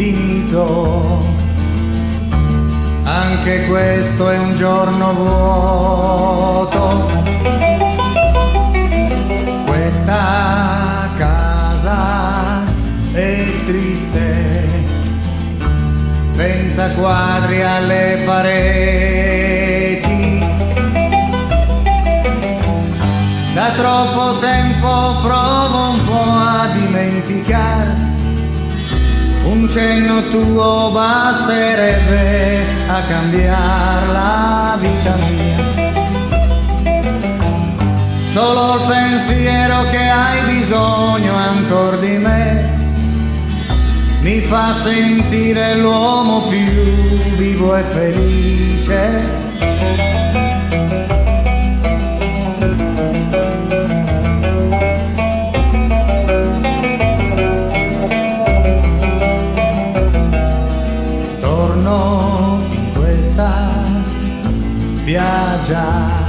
finito. Anche questo è un giorno vuoto. Questa casa è triste, senza quadri alle pareti. Da troppo tempo provo un po' a dimenticare. Un cenno tuo basterebbe a cambiare la vita mia. Solo il pensiero che hai bisogno ancora di me mi fa sentire l'uomo più vivo e felice. Torno in questa spiaggia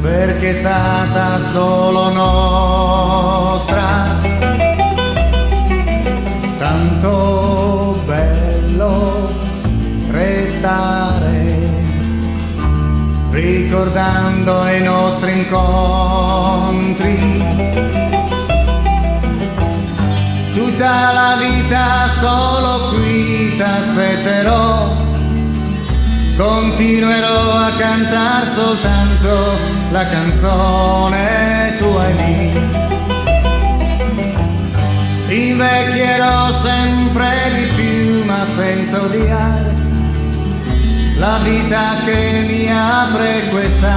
perché è stata solo nostra. Tanto bello restare ricordando i nostri incontri. Tutta la vita solo qui t'aspetterò, continuerò a cantar soltanto la canzone tua e mia. Invecchierò sempre di più ma senza odiare la vita che mi apre questa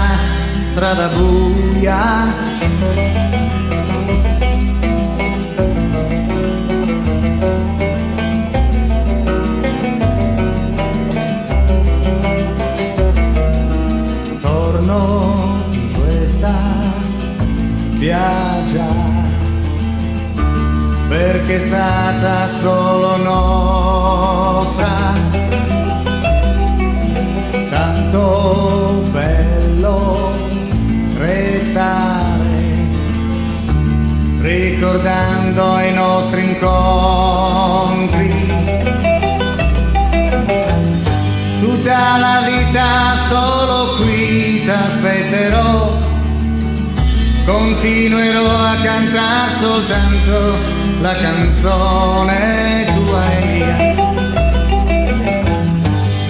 strada buia. Torno in questa spiaggia perché è stata solo nostra. Tanto bello restare ricordando i nostri incontri. Tutta la vita solo qui t'aspetterò, continuerò a cantare soltanto la canzone tua e mia.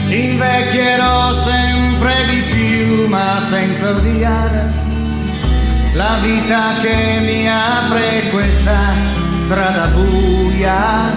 Invecchierò sempre di più ma senza odiare la vita che mi apre questa strada buia.